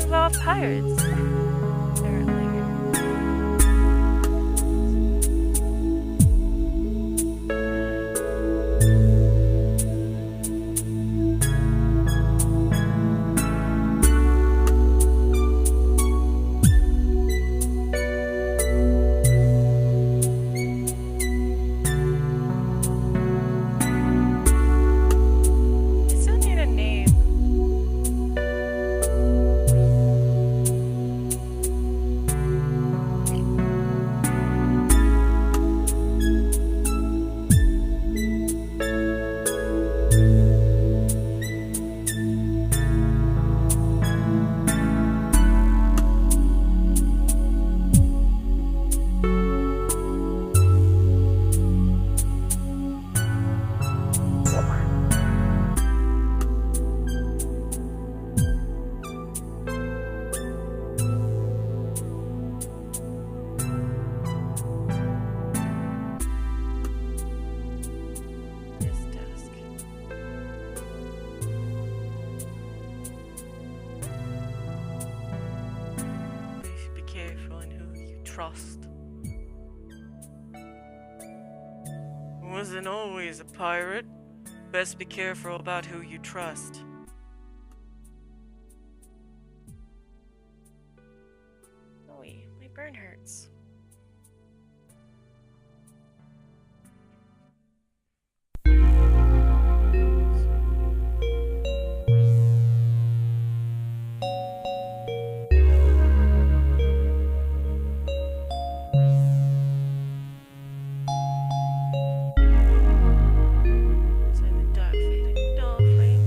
about pirates, apparently. I still need a name. This desk. You should be careful in who you trust. Wasn't always a pirate. Best be careful about who you trust. Oh, my burn hurts. Inside the dark faded doorframe.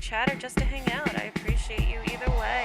chat or just to hang out. I appreciate you either way.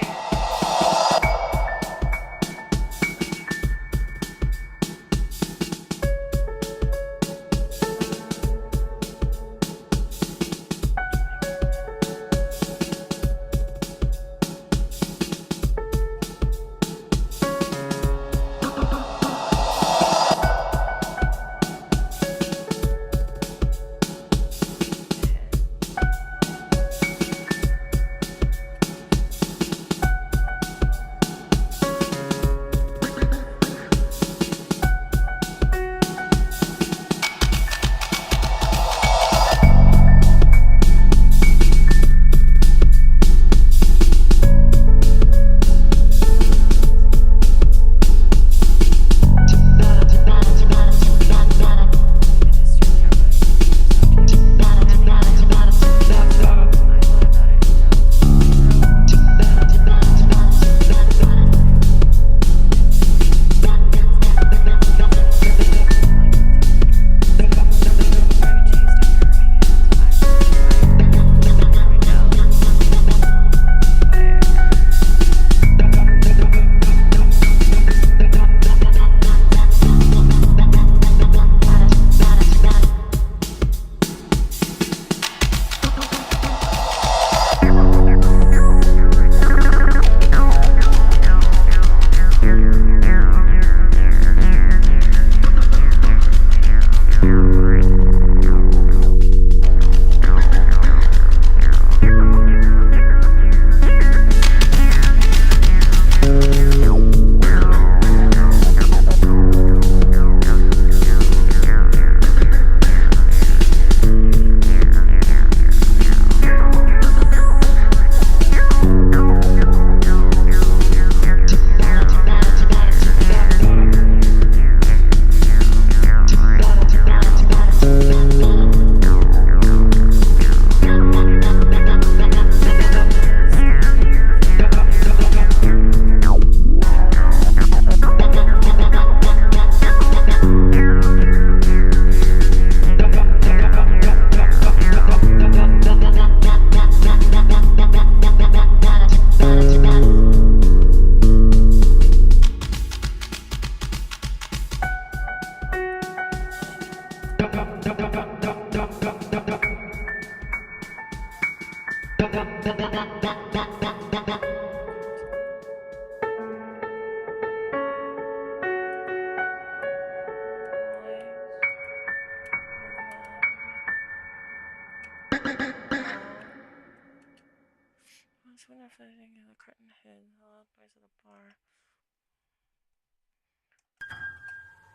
The curtain hid, the loud noise of the bar.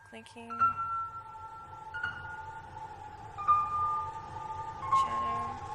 Clinking. Chatter.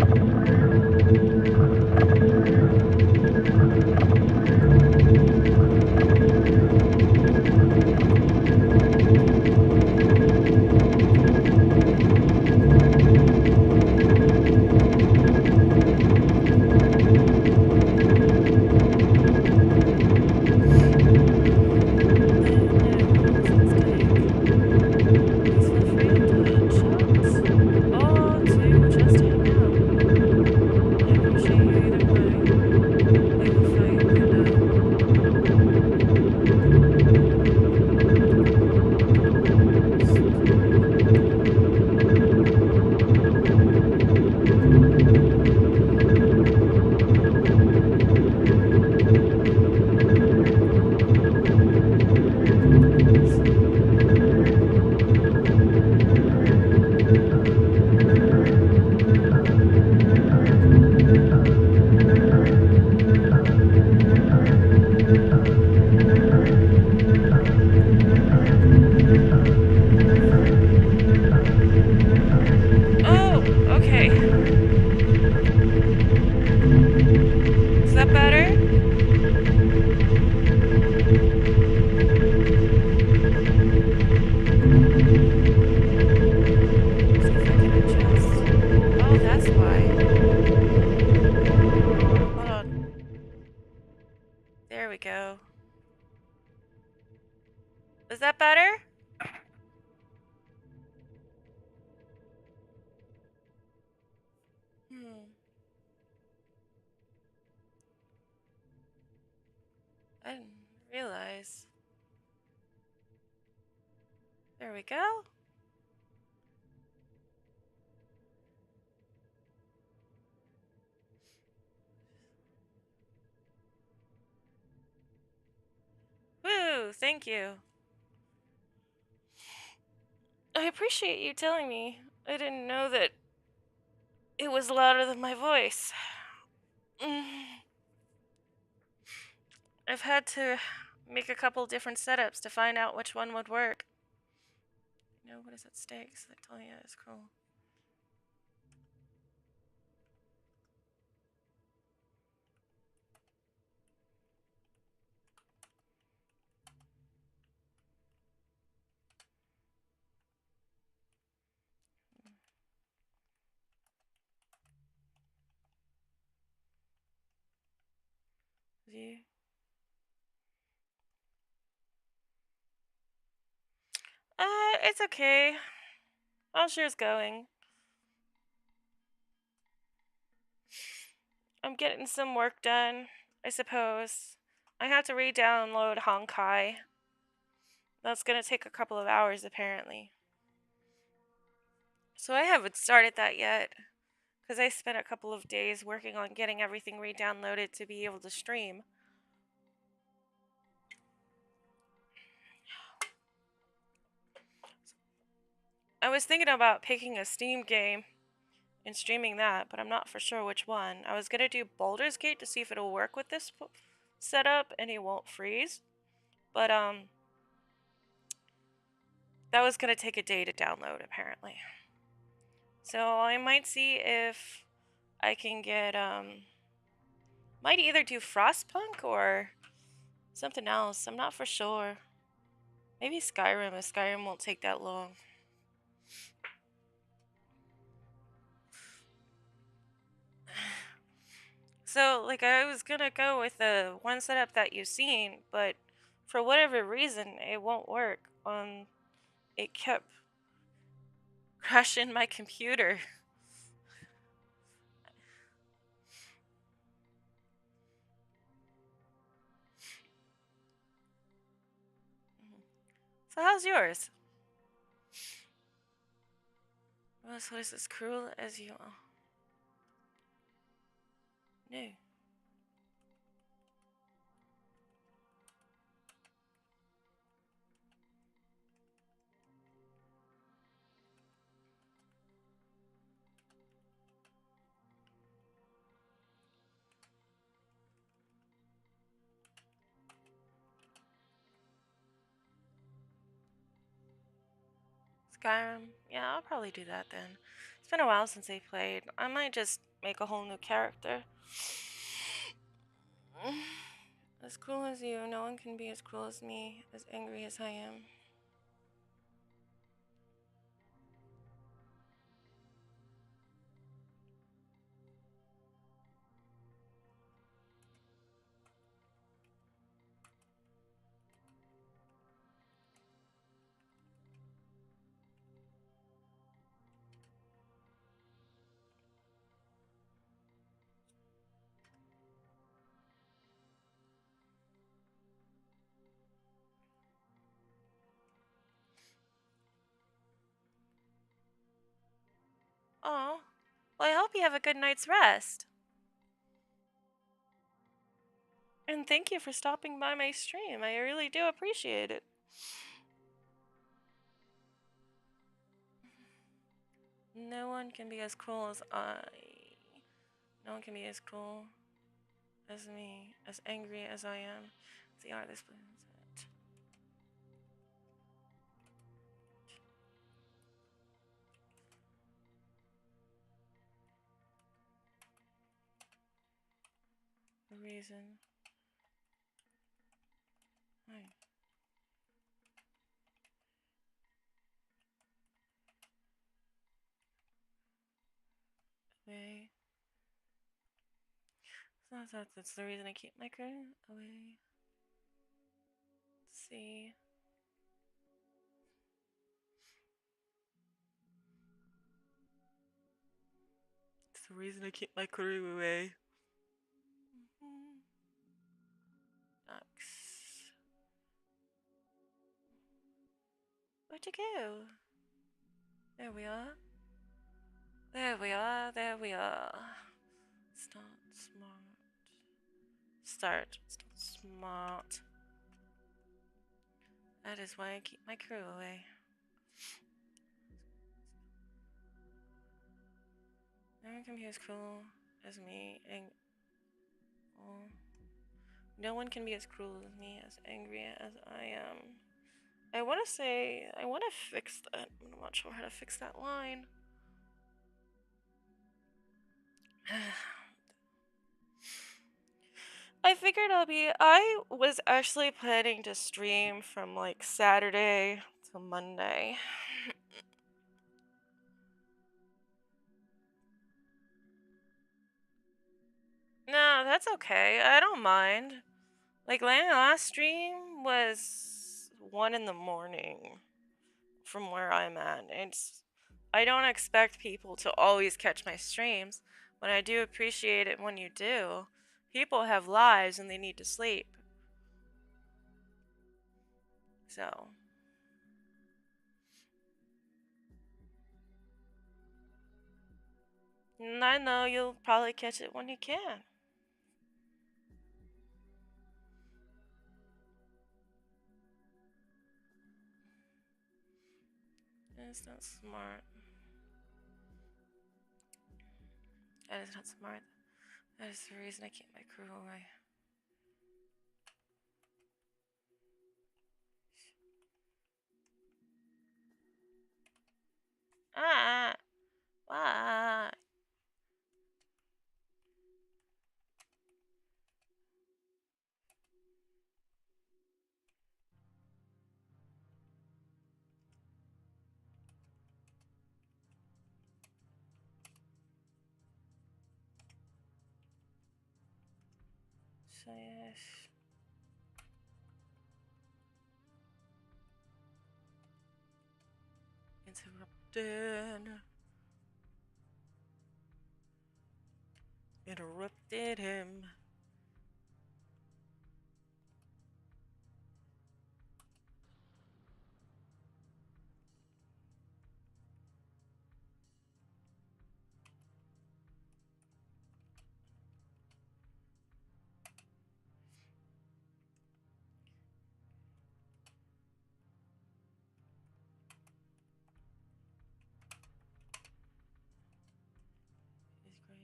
Please feel free to chat or to just hang out. I appreciate you either way. We will fight below. Oh, okay. Is that better? See if I can adjust. Oh, that's why. Hold on. There we go. Is that better? I didn't realize. There we go. Woo, thank you. I appreciate you telling me. I didn't know that it was louder than my voice. I've had to make a couple different setups to find out which one would work. You know, what is it? Steaks? I tell you, it's cool. You? It's okay. How's yours going? I'm getting some work done, I suppose. I have to re-download Honkai. That's gonna take a couple of hours, apparently. So I haven't started that yet, because I spent a couple of days working on getting everything re-downloaded to be able to stream. I was thinking about picking a Steam game and streaming that, but I'm not for sure which one. I was gonna do Baldur's Gate to see if it'll work with this setup and it won't freeze. But that was gonna take a day to download apparently. So I might see if I can get might either do Frostpunk or something else. I'm not for sure. Maybe Skyrim, if Skyrim won't take that long. So, like, I was gonna go with the one setup that you've seen, but for whatever reason, it won't work. It kept crashing my computer. So, how's yours? What is as cruel as you are? No. Skyrim? Yeah, I'll probably do that then. It's been a while since I played. I might just make a whole new character. As cruel as you, no one can be as cruel as me, as angry as I am. Oh, well, I hope you have a good night's rest. And thank you for stopping by my stream. I really do appreciate it. No one can be as cruel as I. No one can be as cruel as me, as angry as I am. The art this plays it. The reason. Hi. Away. That's the reason I keep my curtain away. Let's see. It's the reason I keep my crew away. Ducks. Where'd you go? There we are. There we are. There we are. Start smart. Start smart. That is why I keep my crew away. No one can be as cruel as me, and no one can be as cruel as me, as angry as I am. I want to fix that. I'm not sure how to fix that line. I figured I was actually planning to stream from like Saturday to Monday. No, that's okay. I don't mind. Like, last stream was 1 in the morning from where I'm at. I don't expect people to always catch my streams, but I do appreciate it when you do. People have lives and they need to sleep. So. And I know you'll probably catch it when you can. That's not smart. That is not smart. That is the reason I keep my crew away. Ah! Why? So yes. Interrupted him. He's great.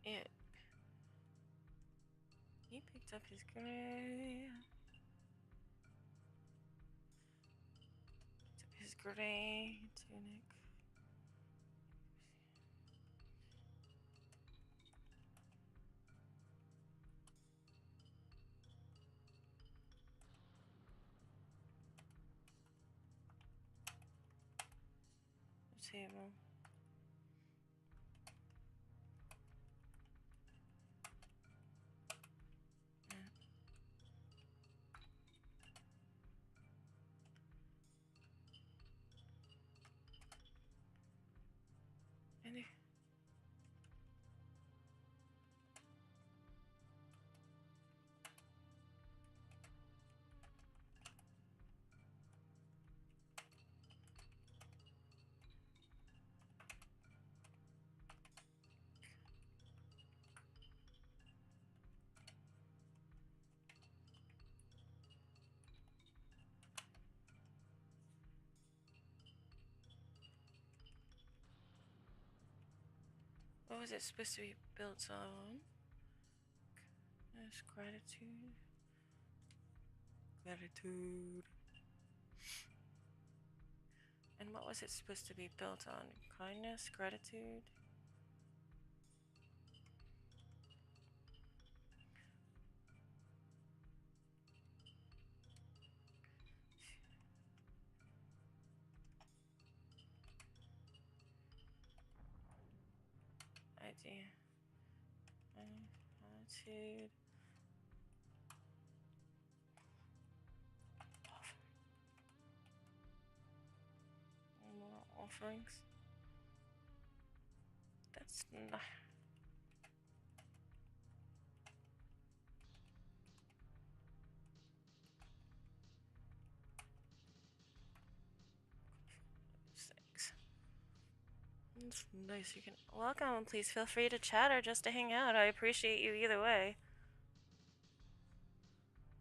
It. He picked up his gray. gray tunic. Table. Any? What was it supposed to be built on? There's gratitude. Gratitude. And what was it supposed to be built on? Kindness? Gratitude? Idea. Attitude. More offerings. That's not. Six. It's nice. You can welcome. Please feel free to chat or just to hang out. I appreciate you either way.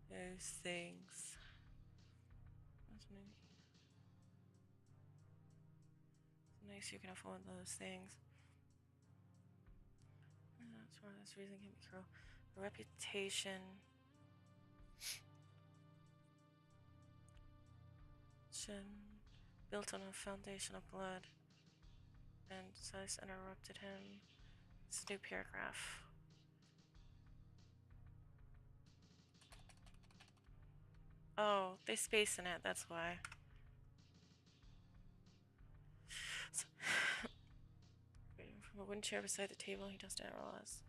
Those things. That's nice. It's nice you can afford those things. That's why this reason can be cruel. A reputation. Built on a foundation of blood. And Silas interrupted him. It's a new paragraph. Oh, they space in it, that's why. From a wooden chair beside the table, he doesn't realize.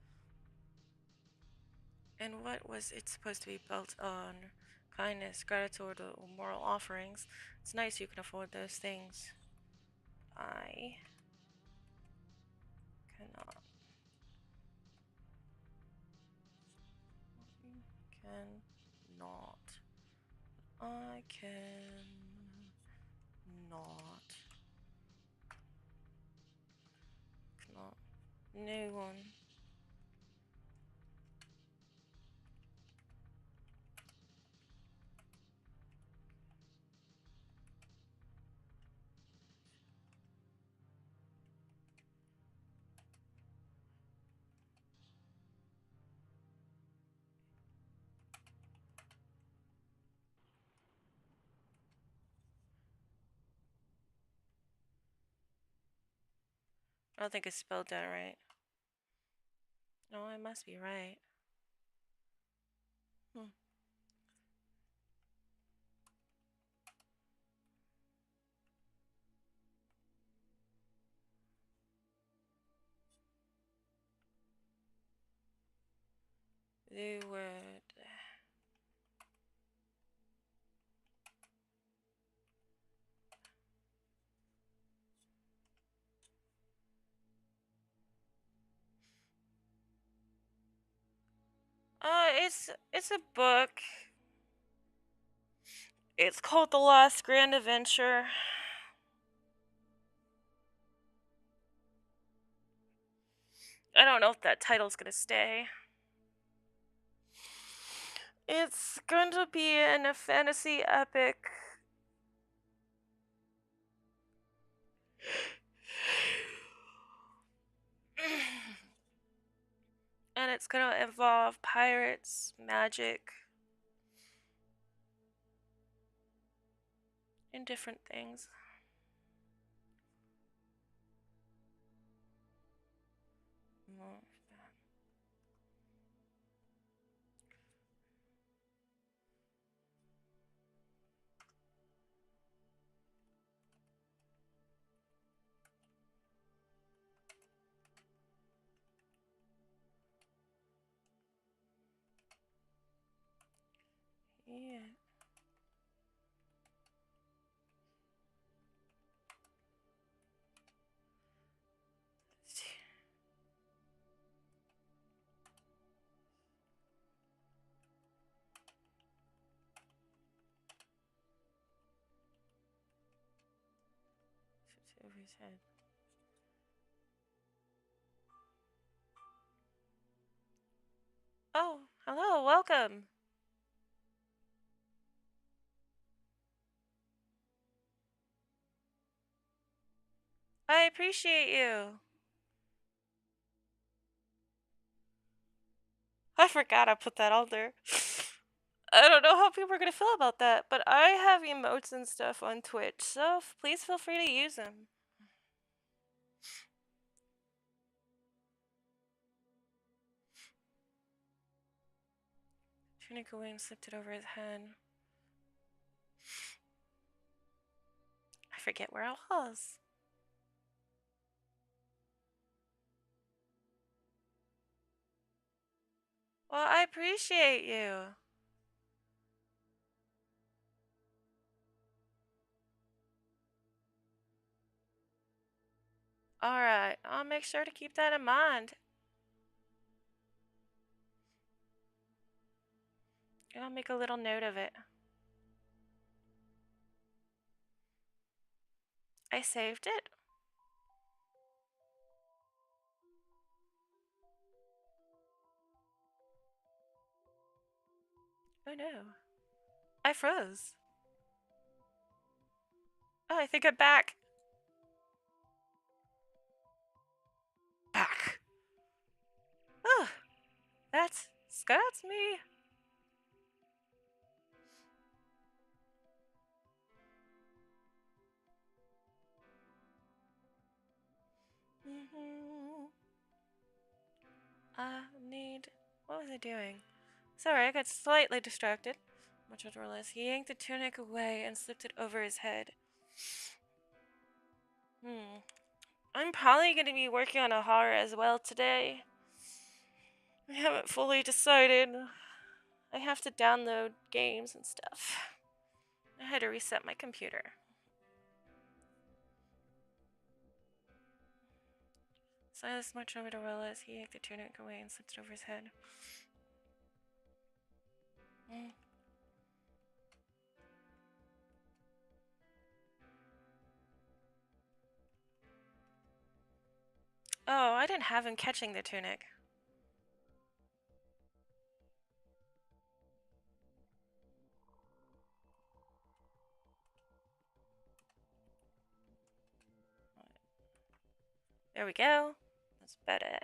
And what was it supposed to be built on? Kindness, gratitude, or moral offerings. It's nice you can afford those things. I cannot. Cannot. I can not. Cannot. New one. I don't think it's spelled that right. No, I must be right. They would. It's a book. It's called The Last Grand Adventure. I don't know if that title's gonna stay. It's going to be in a fantasy epic. And it's gonna involve pirates, magic, and different things. Yeah. Over his head. Oh, hello, welcome. I appreciate you. I forgot I put that on there. I don't know how people are gonna feel about that, but I have emotes and stuff on Twitch, so please feel free to use them. Tunica Wing slipped it over his head. I forget where I was. Well, I appreciate you. Alright, I'll make sure to keep that in mind. And I'll make a little note of it. I saved it. Oh no. I froze. Oh, I think I'm back. Back. Oh, that's scares me. I need... What was I doing? Sorry, I got slightly distracted. Much or less, he yanked the tunic away and slipped it over his head. I'm probably going to be working on a horror as well today. I haven't fully decided. I have to download games and stuff. I had to reset my computer. Silas marched over to Willis. He yanked the tunic away and slipped it over his head. Oh, I didn't have him catching the tunic. There we go. That's better.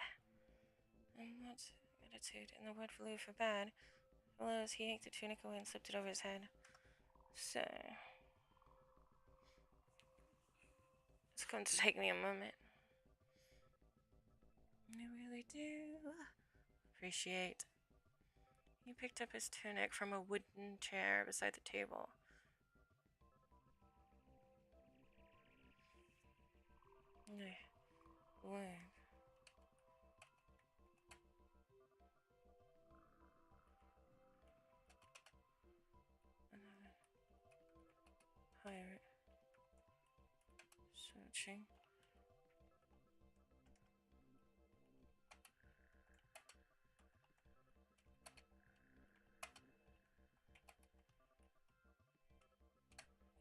And that's attitude. And the wood flew for bad. Willis, he yanked the tunic away and slipped it over his head. So... It's going to take me a moment. I really do appreciate. He picked up his tunic from a wooden chair beside the table. Word. Pirate. Searching.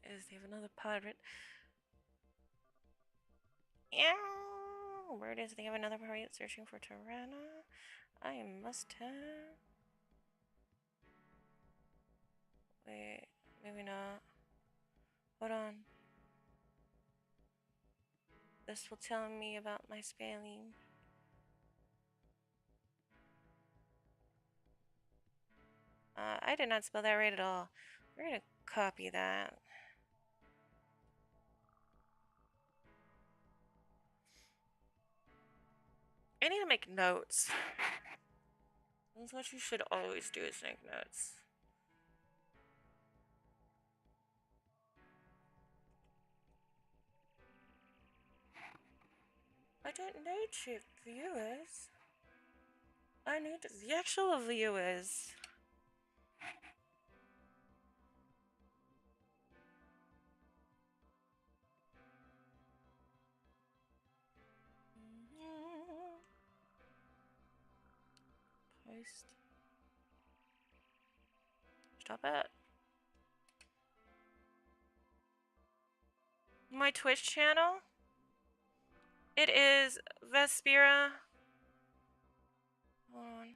Is they have another pirate? Yeah. Where does they have another pirate searching for Tirana? I must have. Wait, maybe not. Hold on. This will tell me about my spelling. I did not spell that right at all. We're gonna copy that. I need to make notes. That's what you should always do, is make notes. I don't need cheap viewers. I need the actual viewers. Christ. Stop it. My Twitch channel? It is Vespira. Hold on.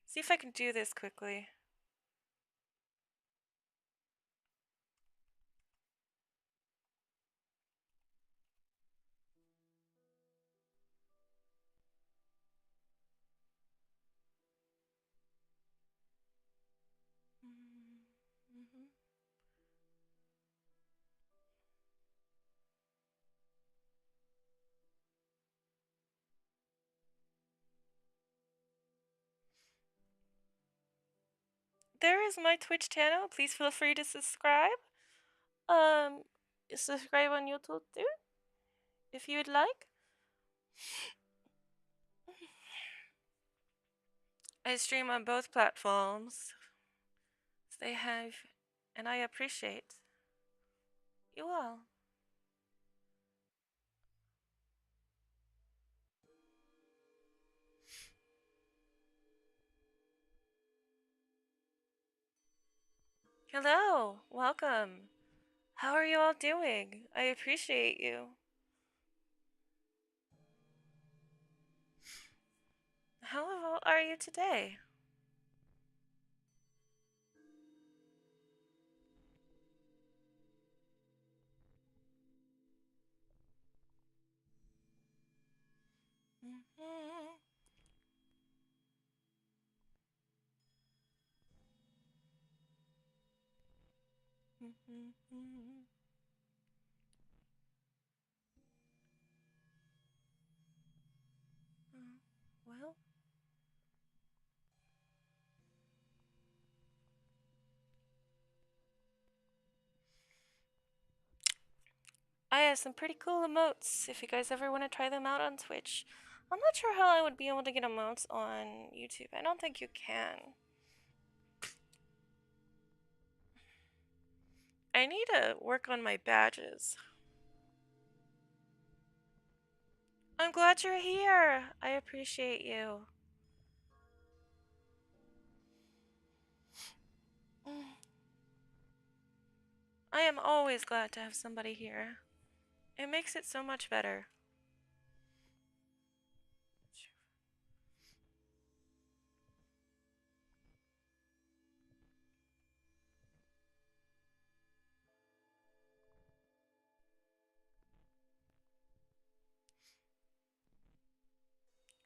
See if I can do this quickly. Mm-hmm. There is my Twitch channel. Please feel free to subscribe. Subscribe on YouTube too, if you would like. I stream on both platforms. They have, and I appreciate you all. Hello, welcome. How are you all doing? I appreciate you. How are you today? Mm-hmm. Mm-hmm. Well, I have some pretty cool emotes if you guys ever want to try them out on Twitch. I'm not sure how I would be able to get emotes on YouTube. I don't think you can. I need to work on my badges. I'm glad you're here. I appreciate you. I am always glad to have somebody here. It makes it so much better.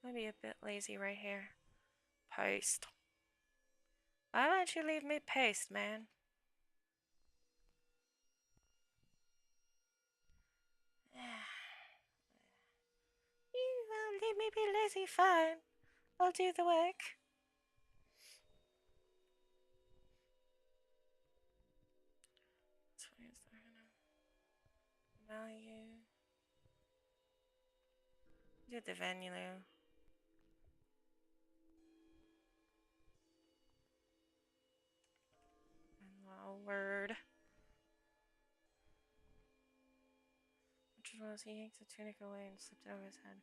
I'm gonna be a bit lazy right here. Paste. Why don't you leave me paste, man? You leave me be lazy, fine. I'll do the work. Value. Do the venue. Word. Which was he yanked the tunic away and slipped it over his head.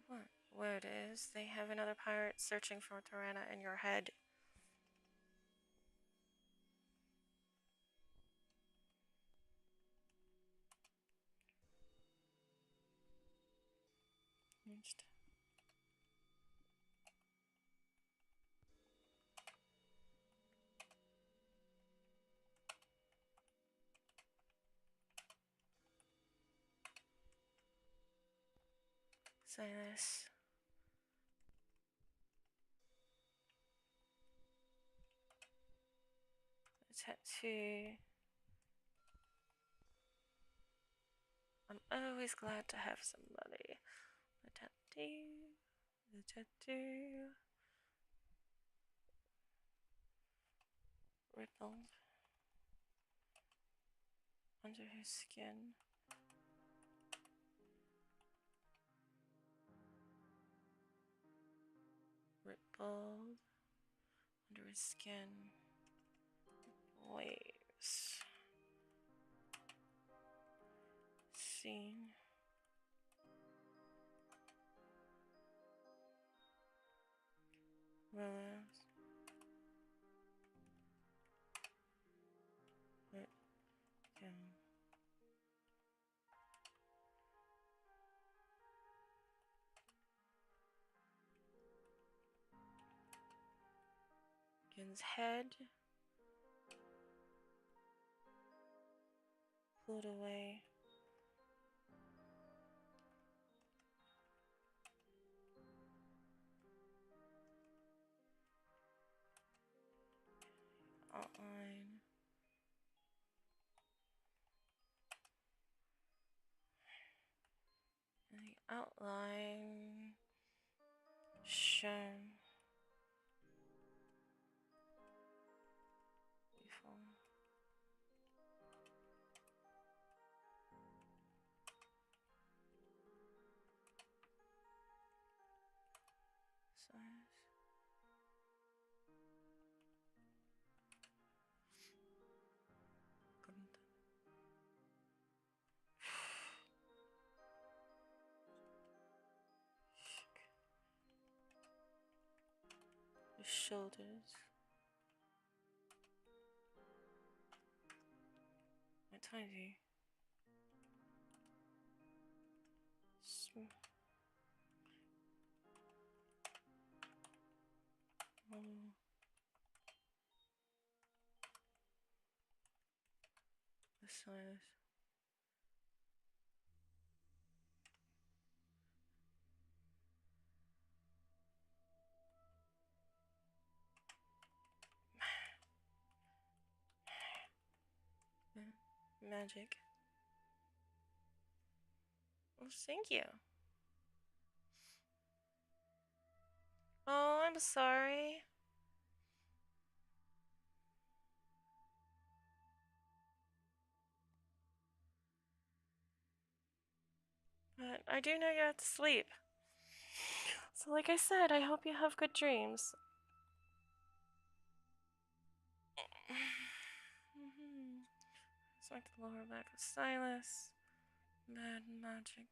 What word is? They have another pirate searching for Tirana in your head. Next. Say this. Tattoo. I'm always glad to have somebody. The tattoo. The tattoo. Rippled under his skin. Rippled under his skin. Waves. Seen. Willows. Wait, down. Gin's head. Pull it away. Outline. And the outline shown before. Size. Couldn't. The shoulders. My tiny. The size. Magic. Oh, thank you. Oh, I'm sorry. But I do know you have to sleep. So like I said, I hope you have good dreams. Select the lower back of Silas. Bad magic.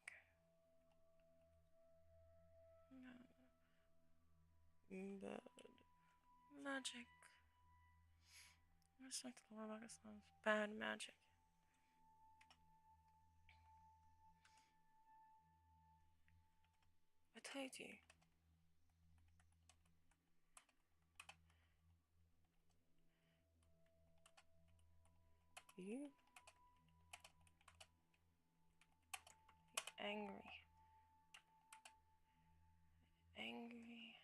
Bad magic. Select the lower back of Silas. Bad magic. I told you. You? Angry. Angry.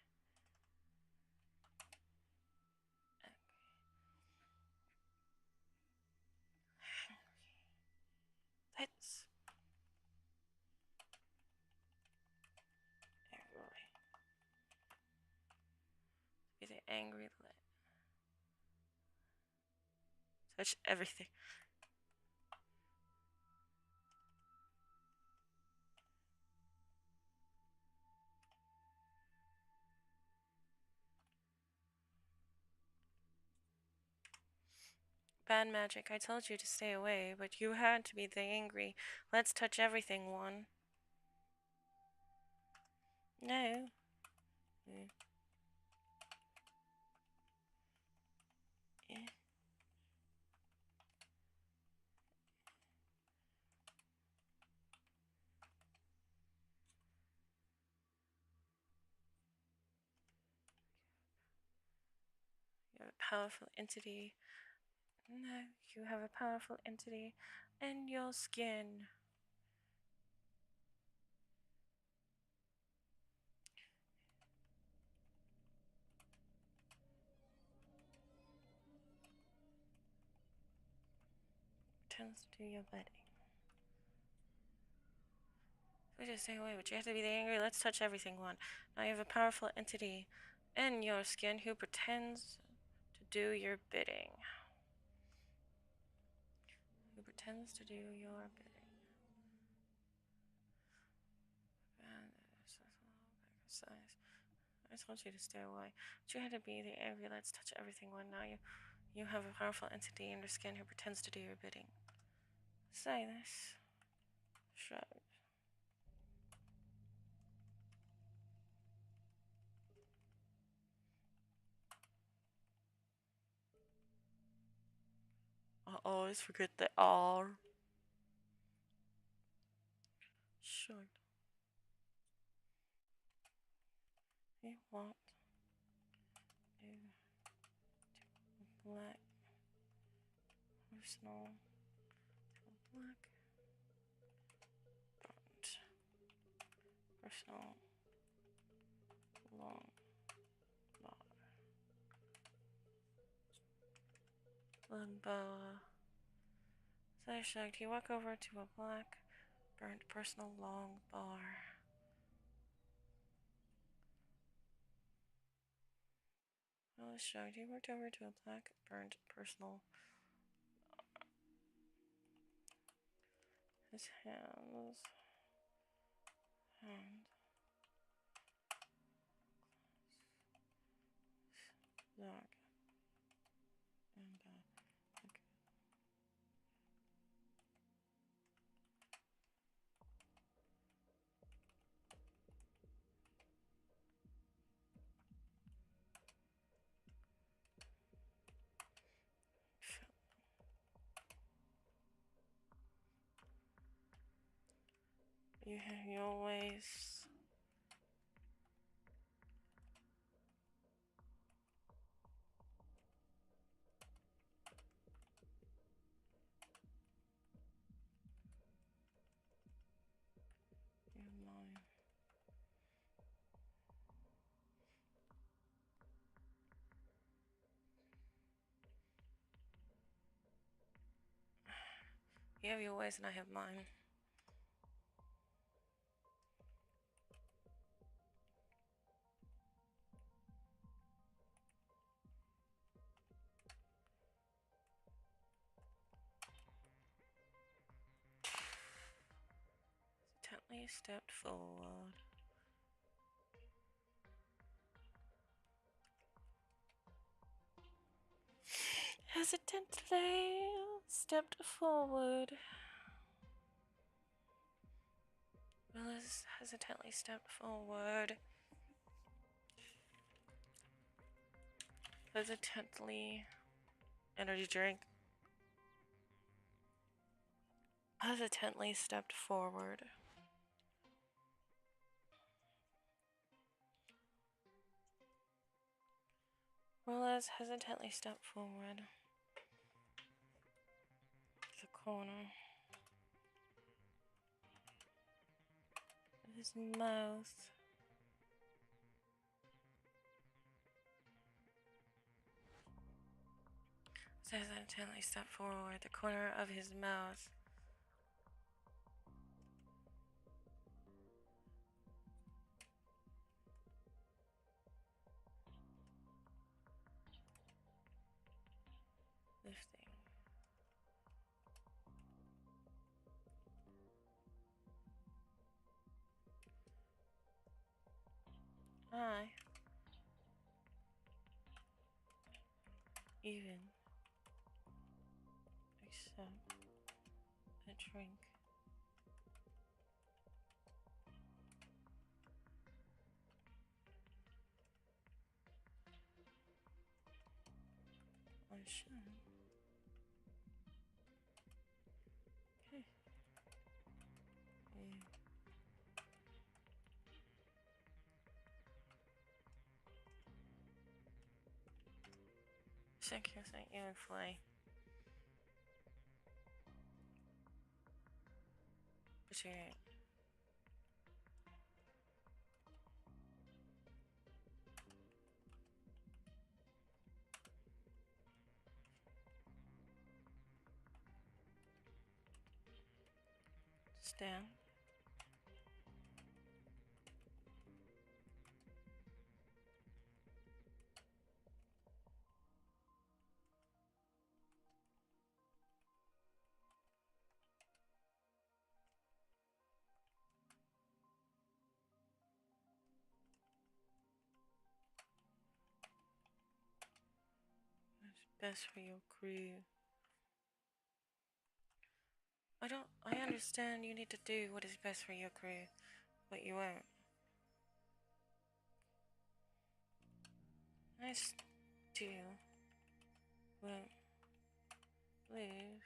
Let's. Angry. Be the angry let. Touch everything. Bad magic. I told you to stay away, but you had to be the angry. Let's touch everything one. No. Yeah. Yeah. You have a powerful entity. No, you have a powerful entity in your skin. Tends to do your bidding. We just stay away, but you have to be the angry. Let's touch everything one. Now you have a powerful entity in your skin who pretends to do your bidding. Who pretends to do your bidding. Size. I told you to stay away. But you had to be the angry. Let's touch everything one. Now you have a powerful entity in your skin who pretends to do your bidding. Say this. Shrug. always forget the R. Sure. You want to black personal black burnt personal long bar. Boa. Select. You walk over to a black burnt personal long bar. I was shocked. He walked over to a black burnt personal. His hands. Hand. Dog. And okay. You always. You're mine. You have your ways and I have mine. Hesitantly stepped forward. Hesitantly stepped forward. Willis hesitantly stepped forward. Hesitantly. Energy drink. Hesitantly stepped forward. Willis hesitantly stepped forward. The corner of his mouth. Hesitantly stepped forward. The corner of his mouth. Lifting. I even accept a drink. I should. Okay. Yeah. Thank you, Fly. Appreciate it. Stand. What's best for your crew? I understand you need to do what is best for your crew, but you won't. I do. Won't. Please.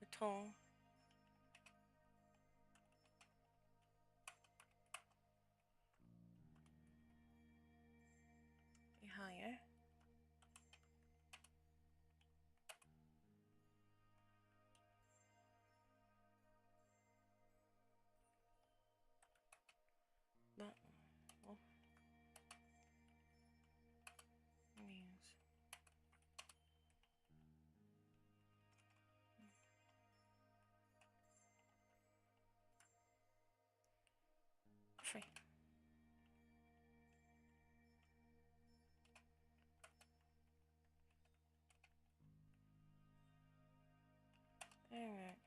The tone. Be higher. But oh. Means free. Alright.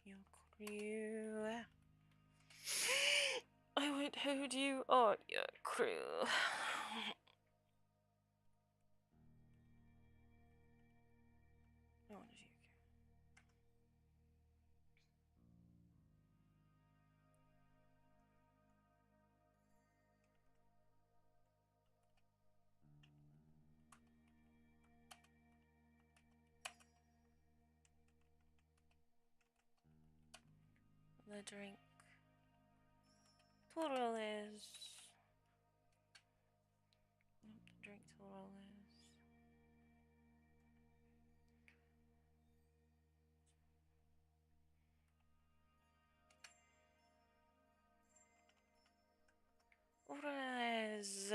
Your crew. I would hold you on your crew. I want to see you. The drink total is. The drink total is. What is.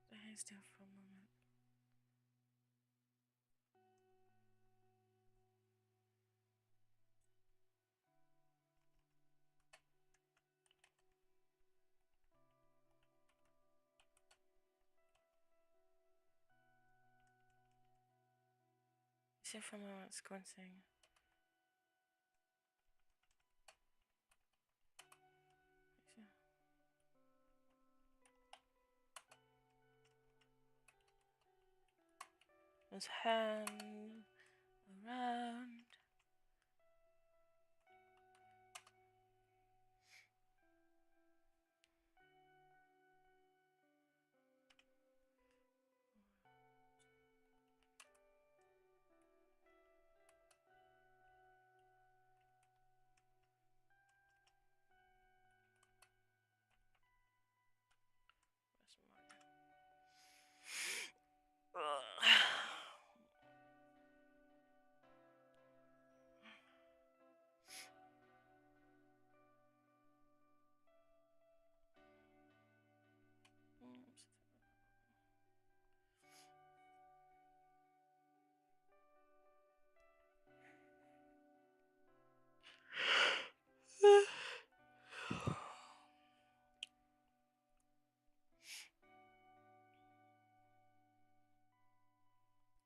Stay still for a moment. Sit for a moment, squinting. His hand around.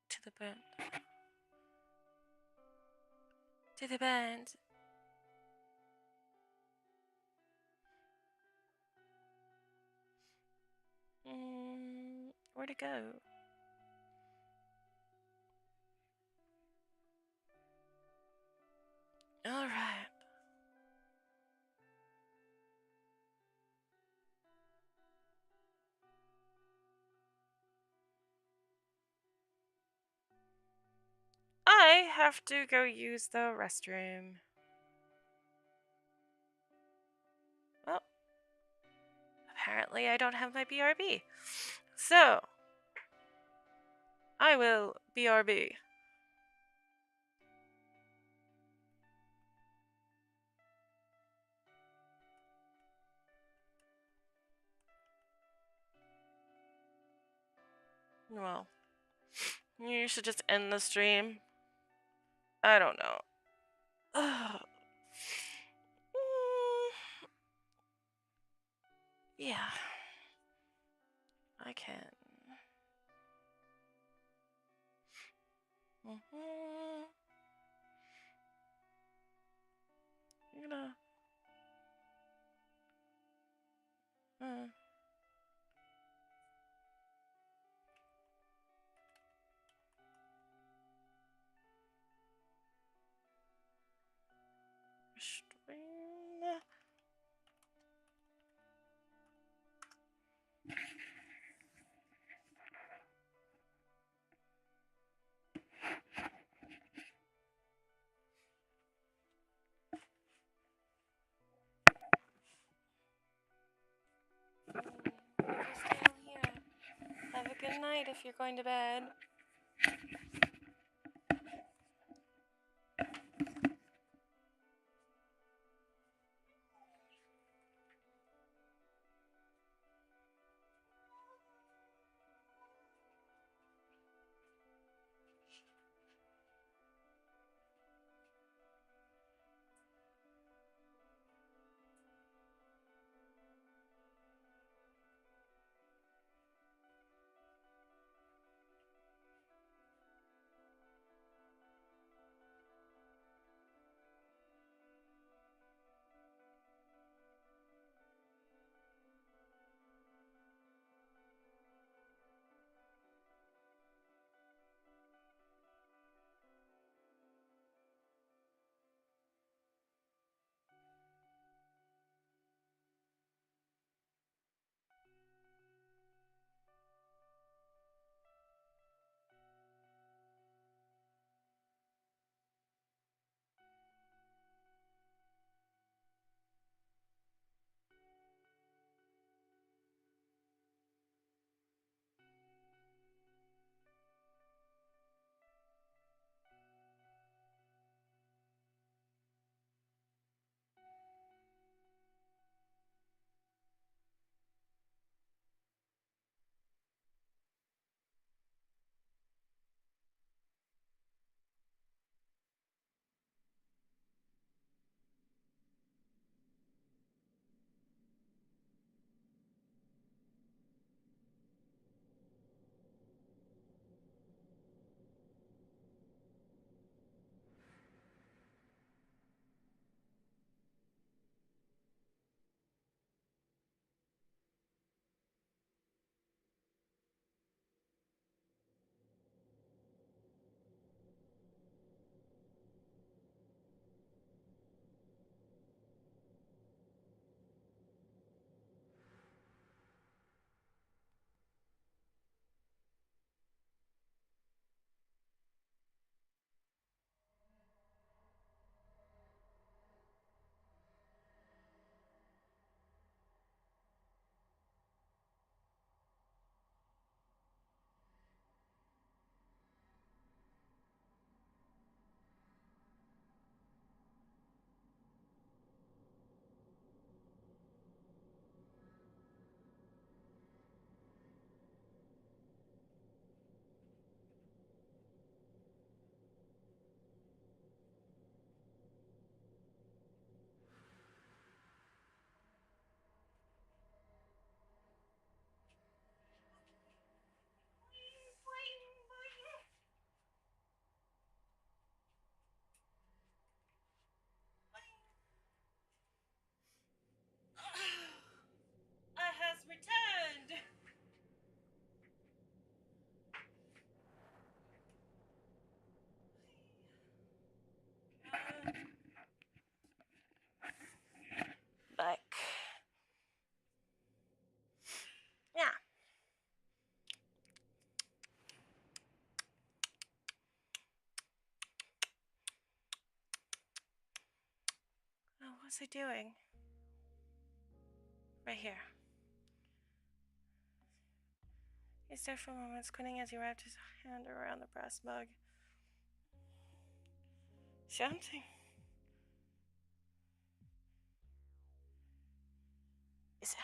To the band. To the band. Where'd it go? All right. I have to go use the restroom. Well, apparently I don't have my BRB. So, I will BRB. Well, you should just end the stream. I don't know. Ugh. Yeah. I can. You're gonna. Stream. Just down here. Have a good night if you're going to bed. I has returned. Back. Yeah. Oh, what's he doing? Right here. He stared for a moment, squinting as he wrapped his hand around the brass mug. Something. Is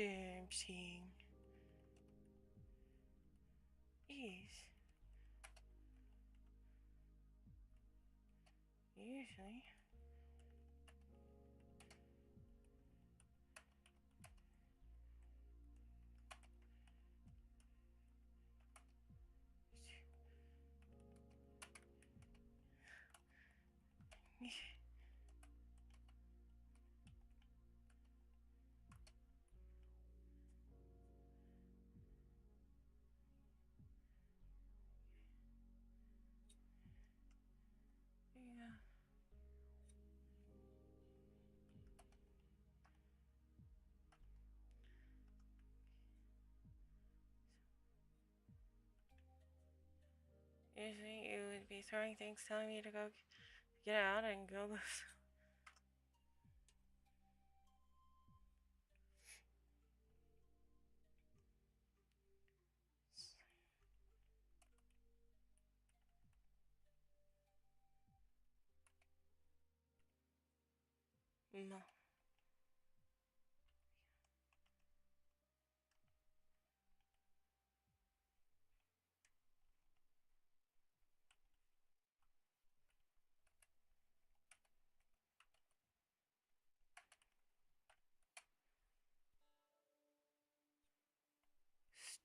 tempting. Yes. Usually. Yeah. Usually you would be throwing things, telling me to go get out and go this. No.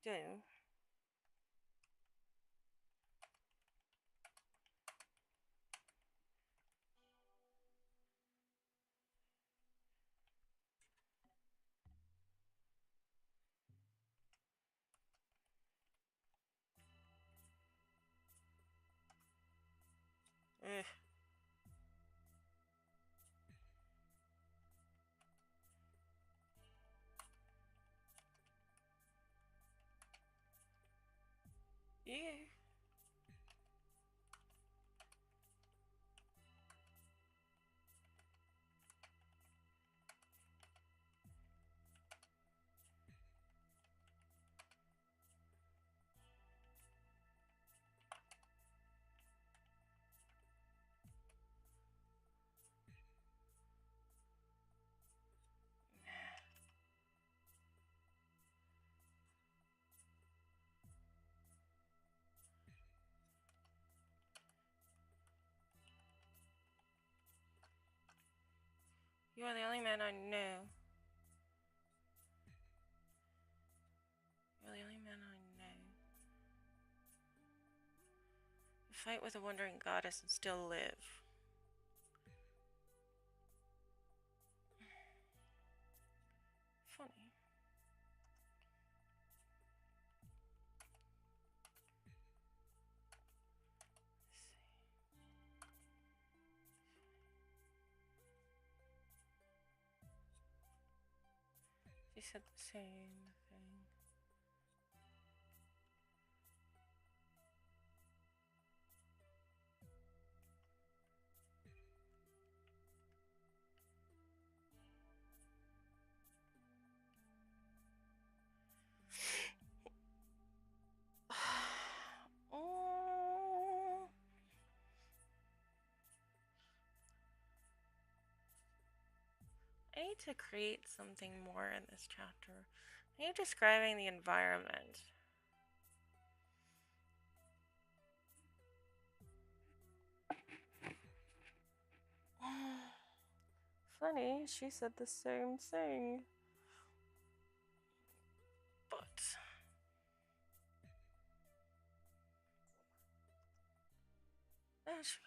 Still. Ugh. Yeah. You are the only man I know. You're the only man I know. Fight with a wandering goddess and still live. Funny. Let's see. She said the same thing. Oh. I need to create something more in this chapter. I need describing the environment. Funny, she said the same thing. But that's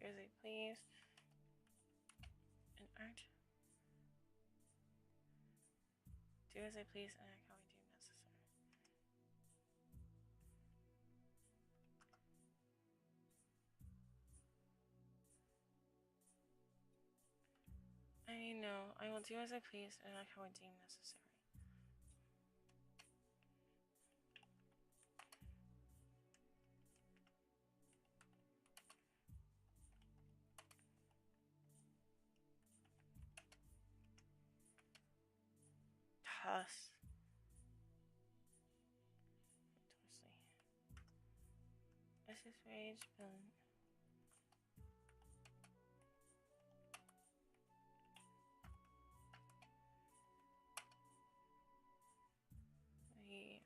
Jersey, please. do as I please and act how I deem necessary. I know. I will do as I please and act how I deem necessary. Toss. This is rage, but yeah.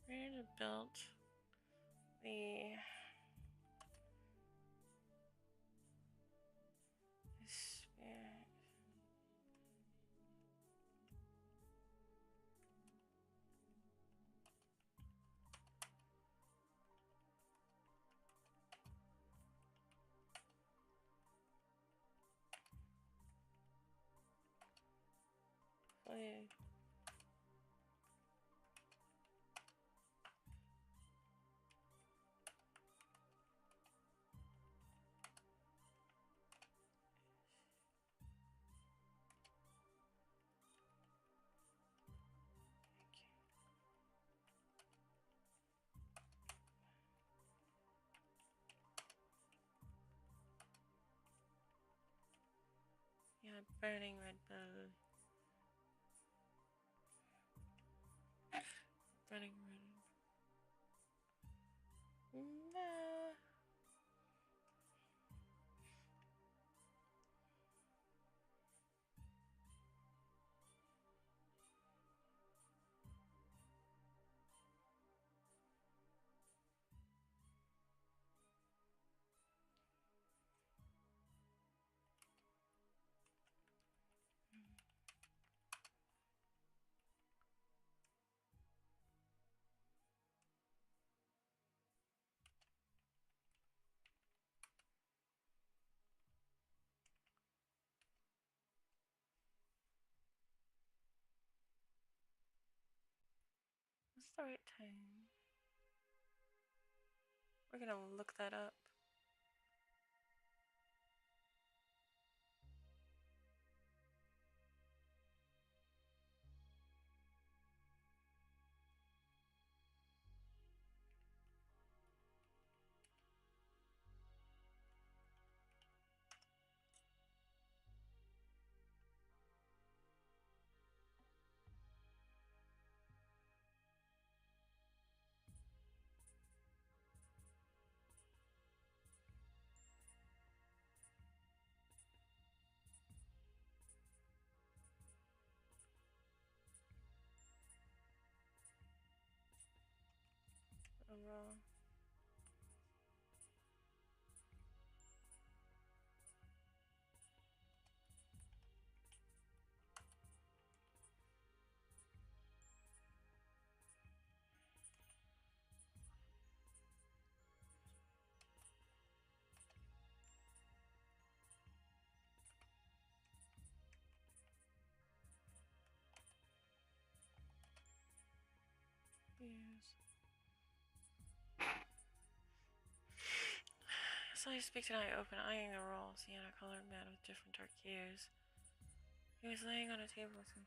Ready to build the spirit. Wait. Yeah, burning red bow. Burning red. No. What's the right time? We're gonna look that up. Overall. Yes. So I speak tonight, open, eyeing the roll, sienna-colored man with different dark hues. He was laying on a table with him.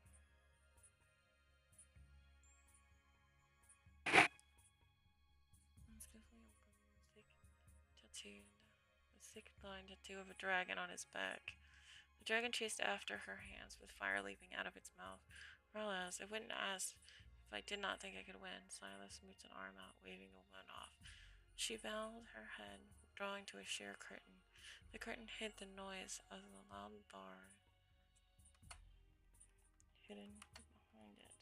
Stiffly open, thick tattooed, a thick line tattoo of a dragon on his back. The dragon chased after her hands with fire leaping out of its mouth. Whereas I wouldn't ask if I did not think I could win. Silas moved an arm out, waving the woman off. She bowed her head with drawing to a sheer curtain. The curtain hid the noise of the loud bar hidden behind it.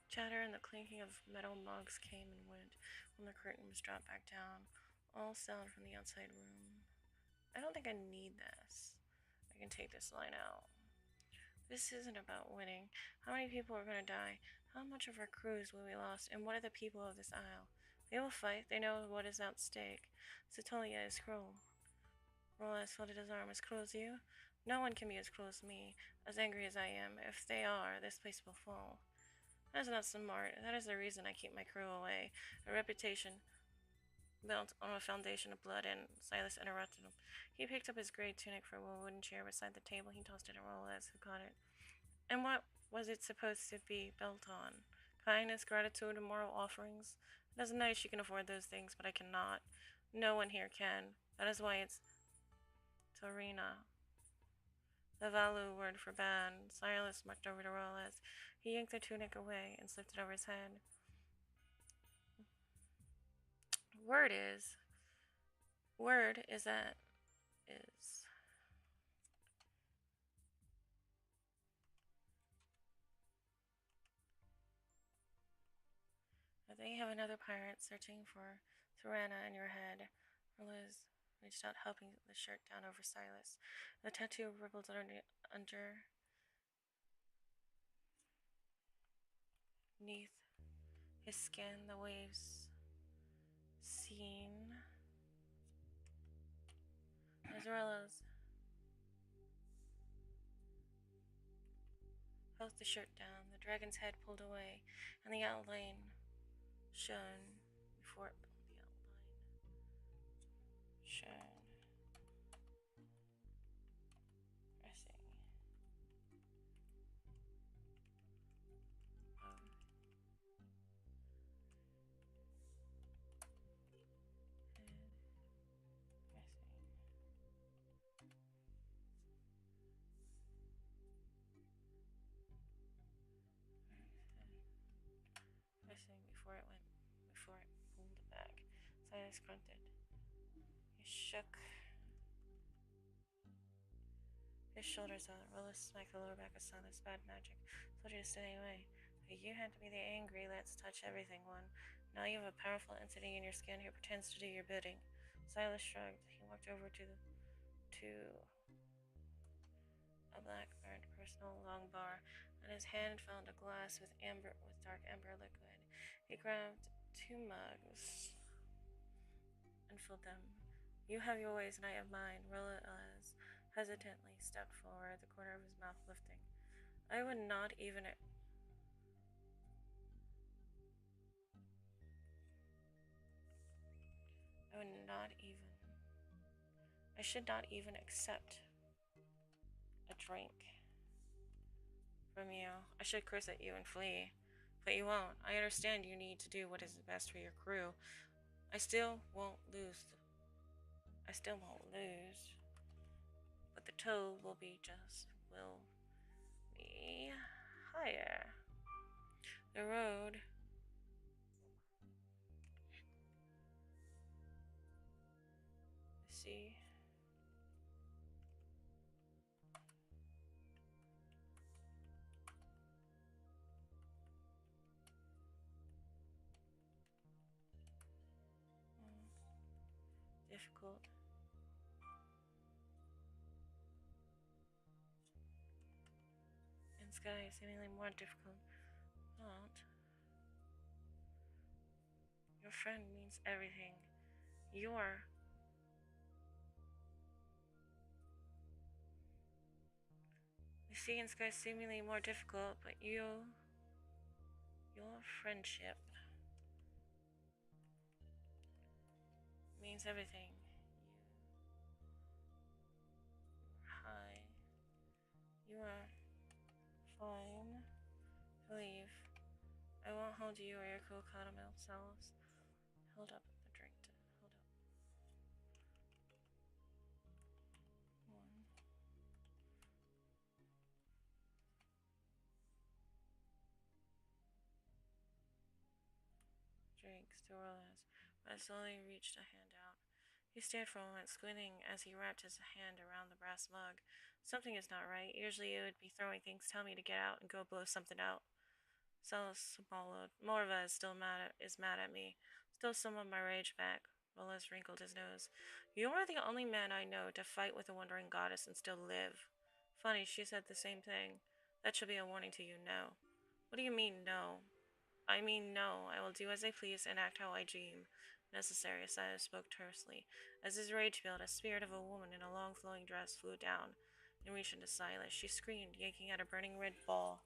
Chatter and the clinking of metal mugs came and went when the curtain was dropped back down, all sound from the outside room. I don't think I need this. I can take this line out. This isn't about winning. How many people are going to die? How much of our crews will we lost? And what are the people of this isle? They will fight. They know what is at stake. Satolia is cruel. Rolas folded his arm. As cruel as you? No one can be as cruel as me, as angry as I am. If they are, this place will fall. That is not smart. That is the reason I keep my crew away. A reputation built on a foundation of blood, and Silas interrupted him. He picked up his gray tunic from a wooden chair beside the table. He tossed it at Rolas, who caught it. And what was it supposed to be built on? Kindness, gratitude, and moral offerings? It is nice you can afford those things, but I cannot. No one here can. That is why it's Torina. The Valu word for bad. Silas marched over to Rolas. He yanked the tunic away and slipped it over his head. Word is that is. I think you have another pirate searching for Thorana in your head. Liz reached out, helping the shirt down over Silas. The tattoo rippled underneath his skin, the waves seen. As Rello's held the shirt down, the dragon's head pulled away, and the outline shone before it. The outline shone. Pressing. Before it pulled back. Silas grunted. He shook his shoulders out. Rolla smacked the lower back of Silas. Bad magic. Told you to stay away. But you had to be the angry, let's touch everything one. Now you have a powerful entity in your skin who pretends to do your bidding. Silas shrugged. He walked over to a black burned personal long bar, and his hand found a glass with dark amber liquid. He grabbed 2 mugs and filled them. You have your ways and I have mine. Rilla hesitantly stepped forward, the corner of his mouth lifting. I would not even I should not even accept a drink from you. I should curse at you and flee. But you won't. I understand you need to do what is best for your crew. I still won't lose. But the toll will be higher. The road see. Difficult. And sky is seemingly more difficult. Not. Your friend means everything. The sea and sky seemingly more difficult, but your friendship means everything. Hi. You are fine to leave. I won't hold you or your co-catamel selves. Hold up the drink. Hold up. 1. Drinks to Orlas. I slowly reached a hand out. He stared for a moment, squinting as he wrapped his hand around the brass mug. Something is not right. Usually it would be throwing things, tell me to get out and go blow something out. Celis swallowed. Morva is mad at me. Still some of my rage back. Veles wrinkled his nose. You are the only man I know to fight with a wandering goddess and still live. Funny, she said the same thing. That should be a warning to you, no. What do you mean, no? I mean, no. I will do as I please and act how I deem necessary, Asaya spoke tersely. As his rage built, a spirit of a woman in a long flowing dress flew down and reached into Silas. She screamed, yanking at a burning red ball.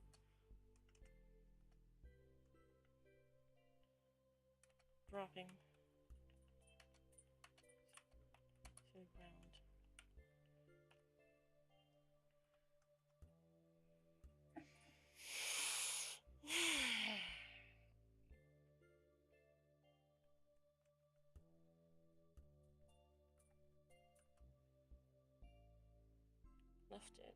Dropping to the ground. Lifted.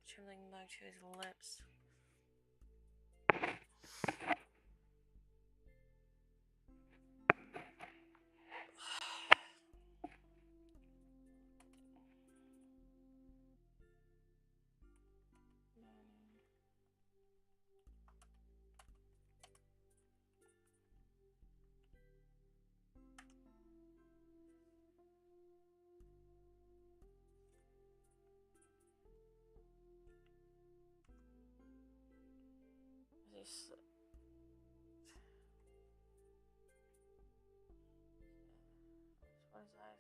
Trembling mug to his lips. What his eyes.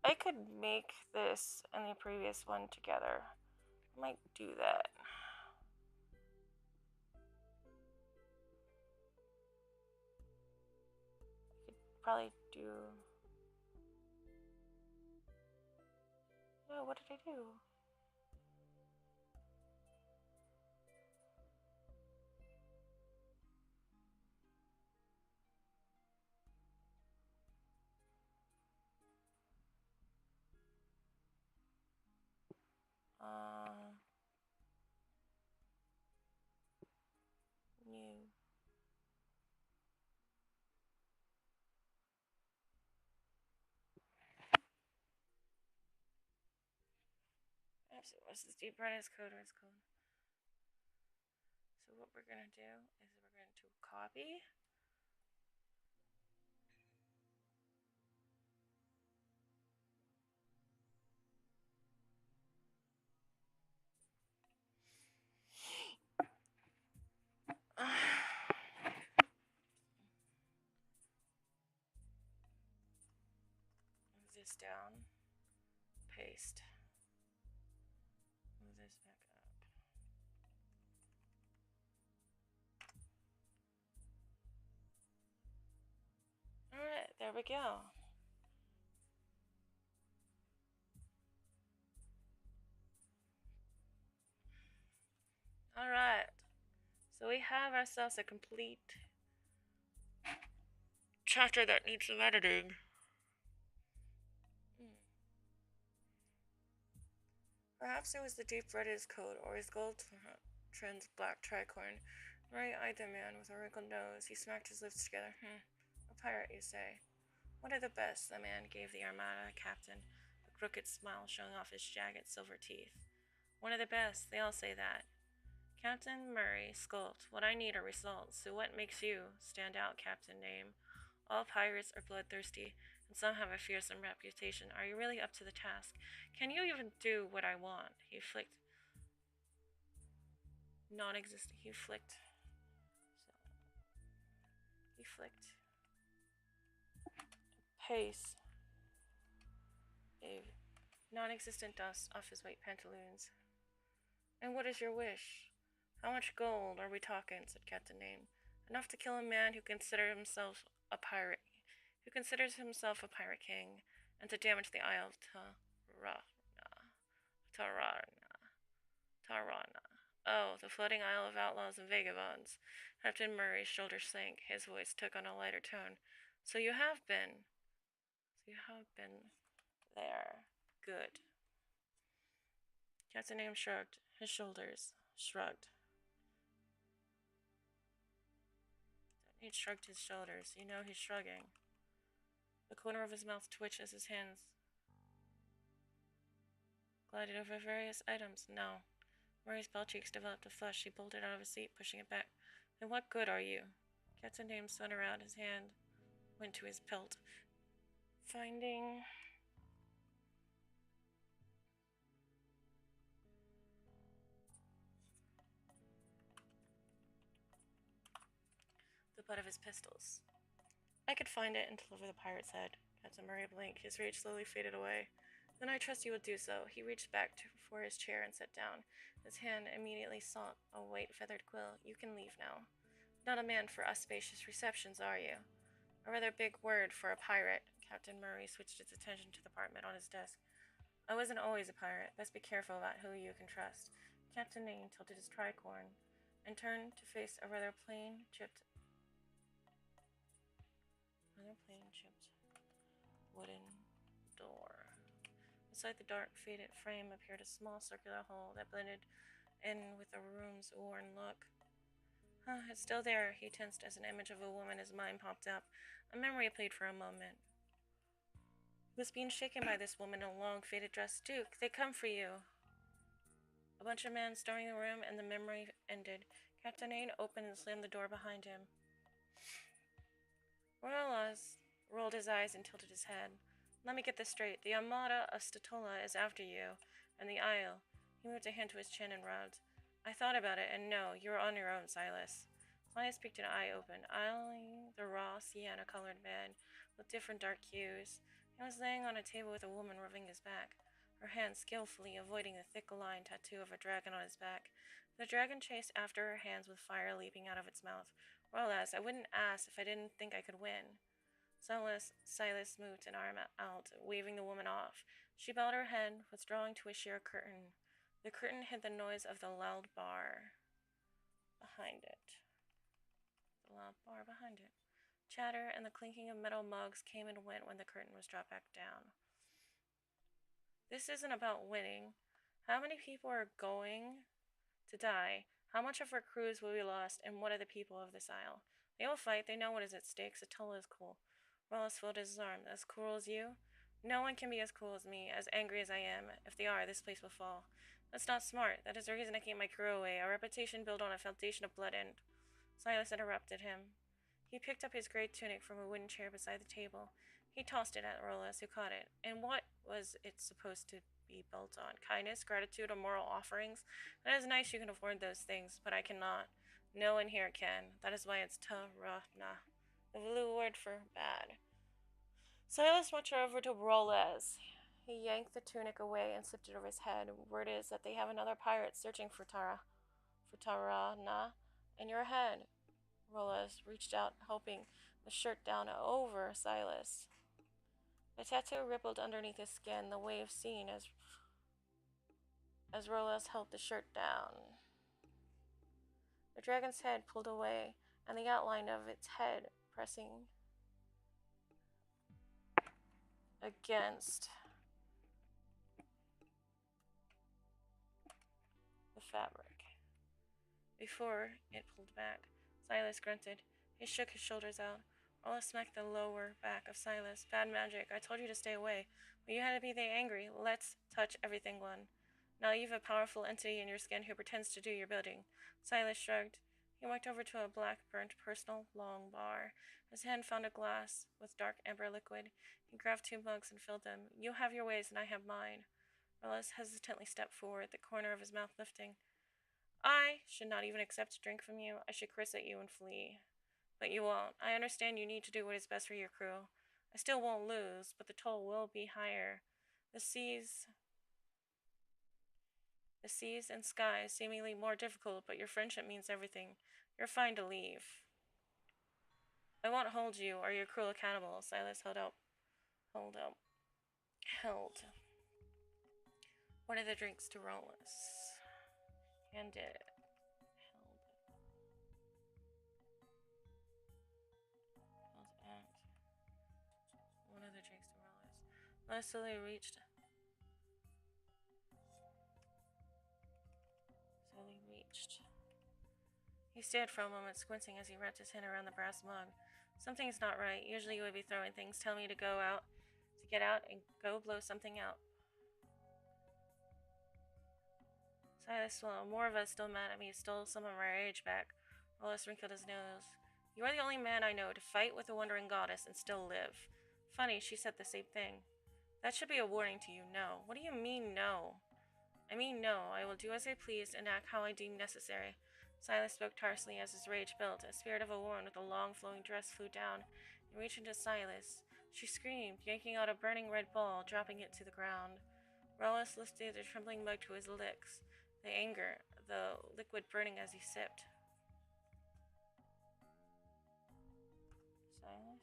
I could make this and the previous one together. I might do that. I could probably do. No, what did I do? New. What's this deep Brennan's code? Where's code? So what we're gonna do is we're going to copy. Move this down. Paste. Move this back up. Alright, there we go. Alright. So we have ourselves a complete chapter that needs some editing. Perhaps it was the deep red his coat, or his gold trimmed black tricorn. Murray eyed the man with a wrinkled nose. He smacked his lips together. A pirate, you say? One of the best, the man gave the Armada captain, a crooked smile showing off his jagged silver teeth. One of the best, they all say that. Captain Murray scolded. What I need are results, so what makes you stand out, Captain Name? All pirates are bloodthirsty, and some have a fearsome reputation. Are you really up to the task? Can you even do what I want? He flicked. Non-existent. He flicked. Pace. A non-existent dust off his white pantaloons. And what is your wish? How much gold are we talking? Said Captain Name. Enough to kill a man who considers himself a pirate king, and to damage the Isle of Tarana. Oh, the floating Isle of outlaws and vagabonds. Captain Murray's shoulders sank. His voice took on a lighter tone. So you have been. So you have been there. Good. Captain Name shrugged. His shoulders shrugged. He shrugged his shoulders. You know he's shrugging. The corner of his mouth twitched as his hands glided over various items. No. Murray's bell cheeks developed a flush. He bolted out of his seat, pushing it back. Then what good are you? Captain Name spun around. His hand went to his pelt. Finding... the butt of his pistols. I could find it and deliver the pirate's head. Captain Murray blinked. His rage slowly faded away. Then I trust you would do so. He reached back for his chair and sat down. His hand immediately sought a white feathered quill. You can leave now. Not a man for auspicious receptions, are you? A rather big word for a pirate. Captain Murray switched his attention to the parchment on his desk. I wasn't always a pirate. Best be careful about who you can trust. Captain Name tilted his tricorn and turned to face a rather plain chipped wooden door. Beside the dark, faded frame appeared a small circular hole that blended in with the room's worn look. It's still there, he tensed as an image of a woman his mind popped up. A memory played for a moment. He was being shaken by this woman in a long, faded dress. Duke, they come for you. A bunch of men storming the room, and the memory ended. Captain Ain opened and slammed the door behind him. Royales rolled his eyes and tilted his head. Let me get this straight. The Armada of Statola is after you, and the Isle. He moved a hand to his chin and rubbed. I thought about it, and no, you were on your own, Silas. Silas peeked an eye open, eyeing the raw, sienna-colored man with different dark hues. He was laying on a table with a woman rubbing his back, her hand skillfully avoiding the thick line tattoo of a dragon on his back. The dragon chased after her hands with fire leaping out of its mouth. Well, as I wouldn't ask if I didn't think I could win. Silas moved an arm out, waving the woman off. She bowed her head, withdrawing to a sheer curtain. The curtain hid the noise of the loud bar behind it. Chatter and the clinking of metal mugs came and went when the curtain was dropped back down. This isn't about winning. How many people are going to die? How much of our crews will be lost? And what are the people of this isle? They will fight. They know what is at stake. Satola is cool. Wallace folded his arm. As cool as you? No one can be as cool as me, as angry as I am. If they are, this place will fall. That's not smart. That is the reason I keep my crew away. Our reputation built on a foundation of blood and... Silas interrupted him. He picked up his gray tunic from a wooden chair beside the table. He tossed it at Rolas, who caught it. And what was it supposed to be built on? Kindness, gratitude, or moral offerings? That is nice you can afford those things, but I cannot. No one here can. That is why it's Tarana, the blue word for bad. Silas marched over to Rolas. He yanked the tunic away and slipped it over his head. Word is that they have another pirate searching for Tarana in your head. Rolas reached out, helping the shirt down over Silas. The tattoo rippled underneath his skin, the wave seen as Rolas held the shirt down. The dragon's head pulled away, and the outline of its head pressing against the fabric. Before it pulled back, Silas grunted. He shook his shoulders out. Rolla smacked the lower back of Silas. Bad magic. I told you to stay away. But you had to be that angry. Let's touch everything, Glenn. Now you've a powerful entity in your skin who pretends to do your bidding. Silas shrugged. He walked over to a black burnt personal long bar. His hand found a glass with dark amber liquid. He grabbed 2 mugs and filled them. You have your ways and I have mine. Rolla hesitantly stepped forward, the corner of his mouth lifting. I should not even accept a drink from you. I should curse at you and flee. But you won't. I understand you need to do what is best for your crew. I still won't lose, but the toll will be higher. The seas and skies seemingly more difficult, but your friendship means everything. You're fine to leave. I won't hold you or your crew accountable. Silas held one of the drinks to Rolas. Held it. I slowly reached. He stared for a moment, squinting as he wrapped his hand around the brass mug. Something's not right. Usually you would be throwing things. Tell me to go out, to get out, and go blow something out. Silas swallowed. More of us still mad at me. Stole some of my rage back. Wallace wrinkled his nose. You are the only man I know to fight with a wandering goddess and still live. Funny, she said the same thing. That should be a warning to you, no. What do you mean, no? I mean, no. I will do as I please and act how I deem necessary. Silas spoke tersely as his rage built. A spirit of a woman with a long flowing dress flew down and reached into Silas. She screamed, yanking out a burning red ball, dropping it to the ground. Wallace lifted the trembling mug to his lips, the anger, the liquid burning as he sipped. Silas?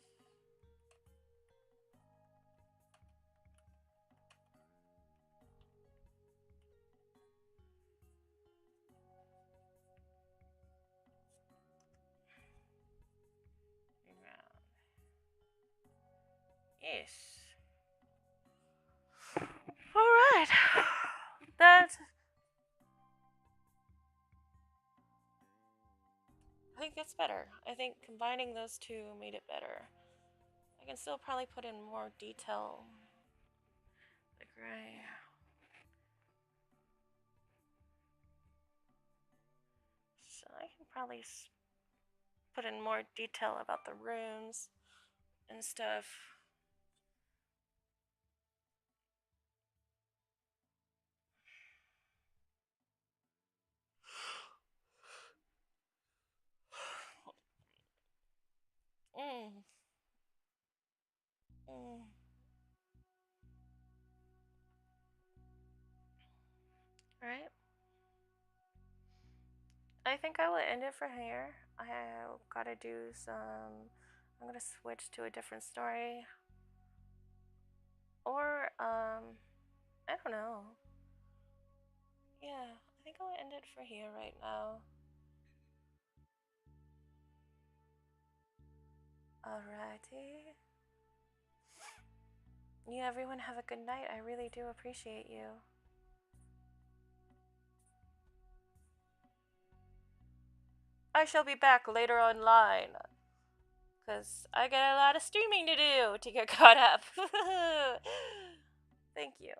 Yes. Alright. I think it's better. I think combining those two made it better. I can still probably put in more detail. The gray. So I can probably put in more detail about the rooms and stuff. Alright. I think I will end it for here. I gotta do some. I'm gonna switch to a different story. Or, I don't know. Yeah, I think I'll end it for here right now. Alrighty. You everyone have a good night. I really do appreciate you. I shall be back later online. Because I got a lot of streaming to do to get caught up. Thank you.